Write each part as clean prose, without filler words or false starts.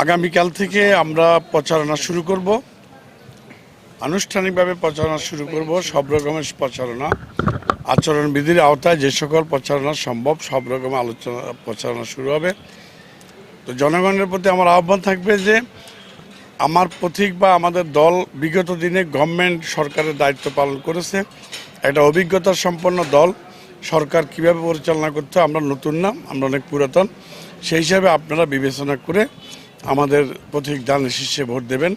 আগামীকাল থেকে আমরা প্রচারণা শুরু করব, আনুষ্ঠানিকভাবে প্রচারণা শুরু করব। সব রকমের প্রচারণা, আচরণবিধির আওতায় যে সকল প্রচারণা সম্ভব সব রকমের প্রচারণা শুরু হবে। তো জনগণের প্রতি আমার আহ্বান থাকবে যে আমার পথিক বা আমাদের দল বিগত দিনে গভর্নমেন্ট সরকারের দায়িত্ব পালন করেছে, একটা অভিজ্ঞতা সম্পন্ন দল। সরকার কিভাবে পরিচালনা করতে আমরা নতুন না, আমরা অনেক পুরাতন। সেই হিসাবে আপনারা বিবেচনা করে আমাদের পথিক দানের শীর্ষে ভোট দেবেন,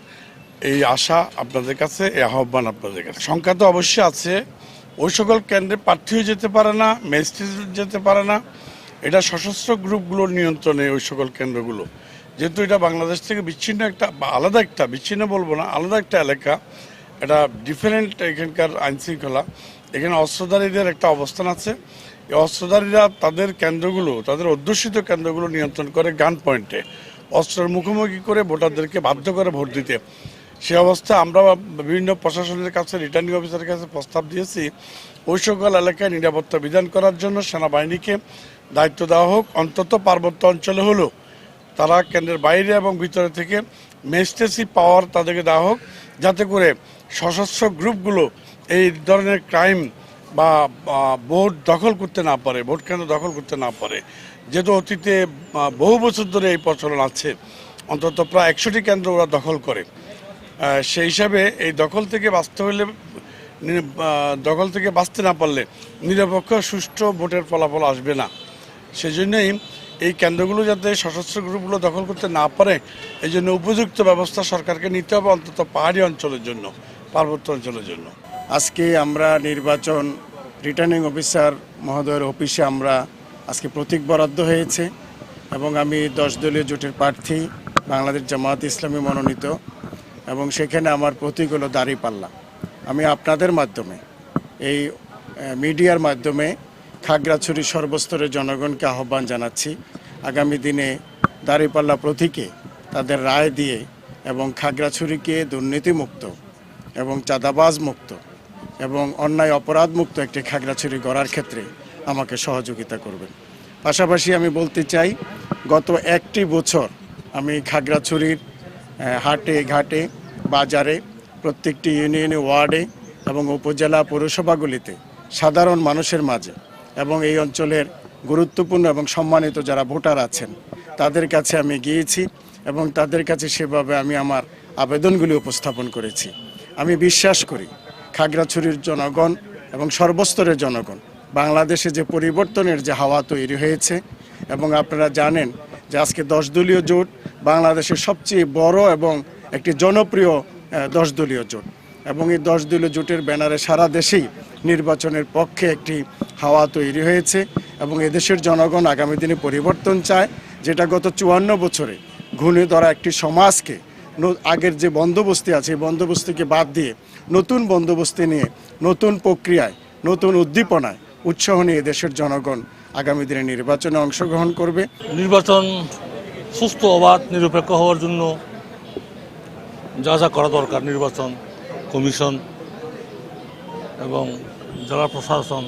এই আশা আপনাদের কাছে, এই আহ্বান আপনাদের কাছে। সংখ্যা তো অবশ্যই আছে, ওই সকল কেন্দ্রে প্রার্থীও যেতে পারে না, ম্যাজিস্ট্রেট যেতে পারে না। এটা সশস্ত্র গ্রুপগুলোর নিয়ন্ত্রণে ওই সকল কেন্দ্রগুলো, যেহেতু এটা বাংলাদেশ থেকে বিচ্ছিন্ন একটা বা আলাদা একটা, বিচ্ছিন্ন বলবো না, আলাদা একটা এলাকা, এটা ডিফারেন্ট এখানকার আইনশৃঙ্খলা। এখানে অস্ত্রধারীদের একটা অবস্থান আছে। এই অস্ত্রধারীরা তাদের কেন্দ্রগুলো, তাদের অধ্যুষিত কেন্দ্রগুলো নিয়ন্ত্রণ করে গান পয়েন্টে, অস্ত্রের মুখোমুখি করে ভোটারদেরকে বাধ্য করে ভোট দিতে। সে অবস্থা আমরা বিভিন্ন প্রশাসনের কাছে, রিটার্নিং অফিসারের কাছে প্রস্তাব দিয়েছি, ওই সকল এলাকায় নিরাপত্তা বিধান করার জন্য সেনাবাহিনীকে দায়িত্ব দেওয়া হোক। অন্তত পার্বত্য অঞ্চলে হলো তারা কেন্দ্রের বাইরে এবং ভিতরে থেকে ম্যাজিস্ট্রেসি পাওয়ার তাদেরকে দেওয়া হোক, যাতে করে সশস্ত্র গ্রুপগুলো এই ধরনের ক্রাইম বা ভোট দখল করতে না পারে, ভোট কেন্দ্র দখল করতে না পারে। যেহেতু অতীতে বহু বছর ধরে এই প্রচলন আছে, অন্তত প্রায় 100টি কেন্দ্র ওরা দখল করে। সেই হিসাবে এই দখল থেকে বাঁচতে না পারলে নিরপেক্ষ সুষ্ঠু ভোটের ফলাফল আসবে না। সেজন্যই এই কেন্দ্রগুলো যাতে সশস্ত্র গ্রুপগুলো দখল করতে না পারে, এই জন্য উপযুক্ত ব্যবস্থা সরকারকে নিতে হবে, অন্তত পাহাড়ি অঞ্চলের জন্য, পার্বত্য অঞ্চলের জন্য। আজকে আমরা নির্বাচন রিটার্নিং অফিসার মহোদয়ের অফিসে আমরা আজকে প্রতীক বরাদ্দ হয়েছে এবং আমি 10 দলীয় জোটের প্রার্থী, বাংলাদেশ জামায়াত ইসলামী মনোনীত, এবং সেখানে আমার প্রতীক হলো দাঁড়িপাল্লা। আমি আপনাদের মাধ্যমে, এই মিডিয়ার মাধ্যমে খাগড়াছড়ি সর্বস্তরের জনগণকে আহ্বান জানাচ্ছি, আগামী দিনে দাঁড়িপাল্লা প্রতীকে তাদের রায় দিয়ে এবং খাগড়াছড়িকে দুর্নীতিমুক্ত এবং চাঁদাবাজ মুক্ত এবং অন্যায় অপরাধ মুক্ত একটি খাগড়াছড়ি গড়ার ক্ষেত্রে আমাকে সহযোগিতা করবেন। পাশাপাশি আমি বলতে চাই, গত একটি বছর আমি খাগড়াছড়ির হাটে ঘাটে বাজারে, প্রত্যেকটি ইউনিয়নে, ওয়ার্ডে এবং উপজেলা পৌরসভাগুলিতে সাধারণ মানুষের মাঝে এবং এই অঞ্চলের গুরুত্বপূর্ণ এবং সম্মানিত যারা ভোটার আছেন তাদের কাছে আমি গিয়েছি এবং তাদের কাছে সেভাবে আমি আমার আবেদনগুলি উপস্থাপন করেছি। আমি বিশ্বাস করি খাগড়াছড়ির জনগণ এবং সর্বস্তরের জনগণ, বাংলাদেশে যে পরিবর্তনের যে হাওয়া তৈরি হয়েছে, এবং আপনারা জানেন যে আজকে 10 দলীয় জোট বাংলাদেশের সবচেয়ে বড় এবং একটি জনপ্রিয় 10 দলীয় জোট, এবং এই 10 দলীয় জোটের ব্যানারে সারা দেশেই নির্বাচনের পক্ষে একটি হাওয়া তৈরি হয়েছে এবং এদেশের জনগণ আগামী দিনে পরিবর্তন চায়, যেটা গত 54 বছরে ঘুণে ধরা একটি সমাজকে, আগের যে বন্দোবস্তি আছে এই বন্দোবস্তিকে বাদ দিয়ে নতুন বন্দোবস্তি নিয়ে, নতুন প্রক্রিয়ায়, নতুন উদ্দীপনায়, উৎসাহ নিয়ে দেশের জনগণ আগামী দিনে নির্বাচনে অংশগ্রহণ করবে। নির্বাচন সুস্থ, অবাধ, নিরপেক্ষ হওয়ার জন্য যা যা করা দরকার, নির্বাচন কমিশন এবং জেলা প্রশাসন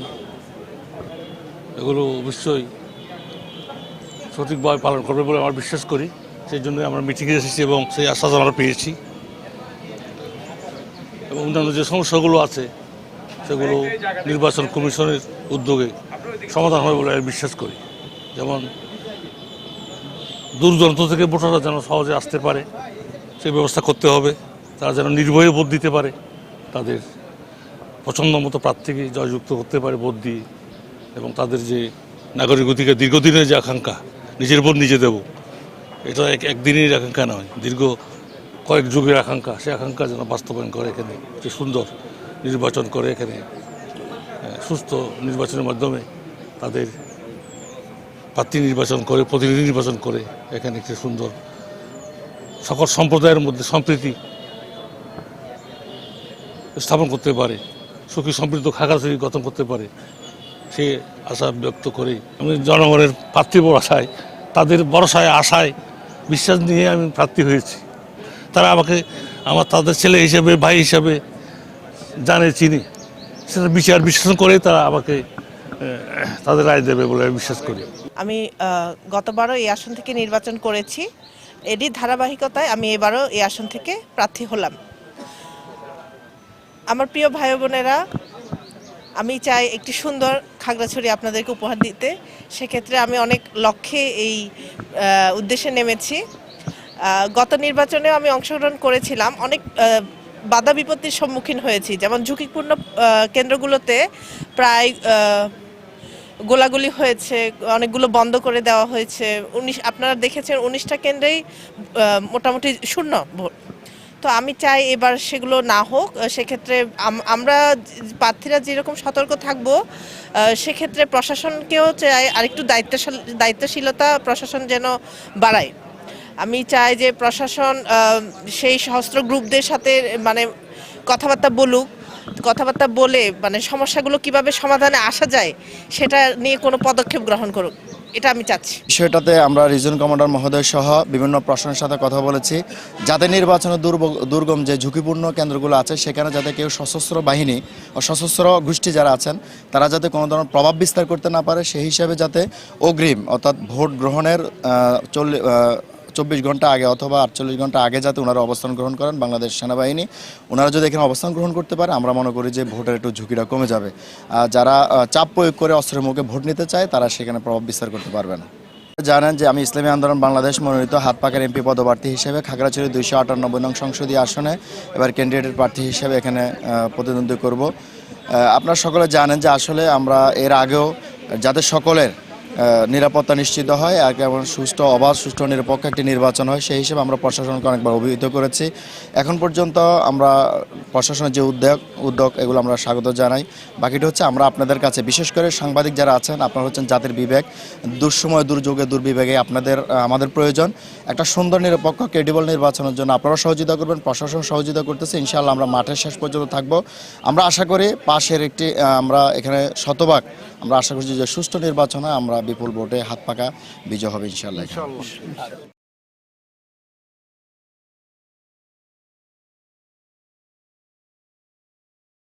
এগুলো অবশ্যই সঠিকভাবে পালন করবে বলে আমরা বিশ্বাস করি। সেই জন্য আমরা মিটিংয়ে এসেছি এবং সেই আশ্বাস আমরা পেয়েছি, এবং অন্যান্য যে সমস্যাগুলো আছে সেগুলো নির্বাচন কমিশনের উদ্যোগে সমাধান হবে বলে আমি বিশ্বাস করি। যেমন দূর দূরান্ত থেকে ভোটাররা যেন সহজে আসতে পারে সেই ব্যবস্থা করতে হবে, তারা যেন নির্ভয়ে ভোট দিতে পারে, তাদের পছন্দ মতো প্রার্থীকে জয়যুক্ত করতে পারে ভোট দিয়ে, এবং তাদের যে নাগরিক অধিকার, দীর্ঘদিনের যে আকাঙ্ক্ষা, নিজের ভোট নিজে দেব, এটা একদিনের আকাঙ্ক্ষা নয়, দীর্ঘ কয়েক যুগের আকাঙ্ক্ষা, সেই আকাঙ্ক্ষা যেন বাস্তবায়ন করে, এখানে যে সুন্দর নির্বাচন করে, এখানে সুস্থ নির্বাচনের মাধ্যমে তাদের প্রার্থী নির্বাচন করে, প্রতিনিধি নির্বাচন করে, এখানে একটি সুন্দর সকল সম্প্রদায়ের মধ্যে সম্প্রীতি স্থাপন করতে পারে, সুখী সমৃদ্ধ খাগড়াছড়ি গঠন করতে পারে, সে আশা ব্যক্ত করেই আমি জনগণের প্রার্থীর আশায়, তাদের ভরসায়, আশায়, বিশ্বাস নিয়ে আমি প্রার্থী হয়েছি। তারা আমাকে তাদের ছেলে হিসেবে, ভাই হিসাবে জানে, চিনি, সেটা বিচার বিশ্লেষণ করে তারা আমাকে তাদের রায় দেবে বলে আমি বিশ্বাস করি। আমি গতবারও এই আসন থেকে নির্বাচন করেছি এরই ধারাবাহিকতায় আমি এবারও এই আসন থেকে প্রার্থী হলাম। আমার প্রিয় ভাই বোনেরা, আমি চাই একটি সুন্দর খাগড়াছড়ি আপনাদেরকে উপহার দিতে। সেক্ষেত্রে আমি অনেক লক্ষ্যে এই উদ্দেশ্যে নেমেছি। গত নির্বাচনেও আমি অংশগ্রহণ করেছিলাম, অনেক বাধা বিপত্তির সম্মুখীন হয়েছি। যেমন ঝুঁকিপূর্ণ কেন্দ্রগুলোতে প্রায় গোলাগুলি হয়েছে, অনেকগুলো বন্ধ করে দেওয়া হয়েছে। আপনারা দেখেছেন 19টা কেন্দ্রেই মোটামুটি শূন্য ভোট। তো আমি চাই এবার সেগুলো না হোক। সেক্ষেত্রে আমরা প্রার্থীরা যেরকম সতর্ক থাকব, সেক্ষেত্রে প্রশাসনকেও চাই আরেকটু দায়িত্বশীলতা প্রশাসন যেন বাড়ায়। আমি চাই যে প্রশাসন সেই সশস্ত্র গ্রুপদের সাথে মানে কথাবার্তা বলে মানে সমস্যাগুলো কিভাবে সমাধানে আসা যায় সেটা নিয়ে কোনো পদক্ষেপ গ্রহণ করুক, এটা আমি চাচ্ছি। বিষয়টাতে আমরা রিজন কমান্ডার মহোদয় সহ বিভিন্ন প্রশাসনের সাথে কথা বলেছি, যাতে নির্বাচনের দুর্গম যে ঝুঁকিপূর্ণ কেন্দ্রগুলো আছে সেখানে যাতে কেউ সশস্ত্র বাহিনী ও সশস্ত্র গোষ্ঠী যারা আছেন তারা যাতে কোনো ধরনের প্রভাব বিস্তার করতে না পারে, সেই হিসাবে যাতে অগ্রিম অর্থাৎ ভোট গ্রহণের 24 ঘন্টা আগে অথবা 48 ঘন্টা আগে যাতে ওনারা অবস্থান গ্রহণ করেন বাংলাদেশ সেনাবাহিনী। ওনারা যদি এখানে অবস্থান গ্রহণ করতে পারে আমরা মনে করি যে ভোটের একটু ঝুঁকিটা কমে যাবে। যারা চাপ প্রয়োগ করে অস্ত্রের মুখে ভোট নিতে চায় তারা সেখানে প্রভাব বিস্তার করতে পারবে না। জানেন যে আমি ইসলামী আন্দোলন বাংলাদেশ মনোনীত হাতপাখার এমপি পদপ্রার্থী হিসেবে খাগড়াছড়ি 298 নং সংসদীয় আসনে এবার ক্যান্ডিডেট প্রার্থী হিসেবে এখানে প্রতিদ্বন্দ্বী করব। আপনারা সকলে জানেন যে আসলে আমরা এর আগেও যাতে সকলের নিরাপত্তা নিশ্চিত হয় আর কেমন অবাধ সুষ্ঠু নিরপেক্ষ একটি নির্বাচন হয় সেই হিসেবে আমরা প্রশাসনকে অনেকবার অভিহিত করেছি। এখন পর্যন্ত আমরা প্রশাসনের যে উদ্যোগ এগুলো আমরা স্বাগত জানাই। বাকিটা হচ্ছে আমরা আপনাদের কাছে, বিশেষ করে সাংবাদিক যারা আছেন, আপনারা হচ্ছেন জাতির বিবেক। দুঃসময় দুর্যোগে দুর্বিবেগে আমাদের প্রয়োজন একটা সুন্দর নিরপেক্ষ ক্রেডিবল নির্বাচনের জন্য আপনারা সহযোগিতা করবেন, প্রশাসন সহযোগিতা করতেছে। ইনশাআল্লাহ আমরা মাঠের শেষ পর্যন্ত থাকবো। আমরা আশা করি পাশের একটি আমরা এখানে শতভাগ আমরা আশা করছি যে সুষ্ঠু নির্বাচনে আমরা বিপুল ভোটে হাতপাখা বিজয় হবে ইনশাআল্লাহ।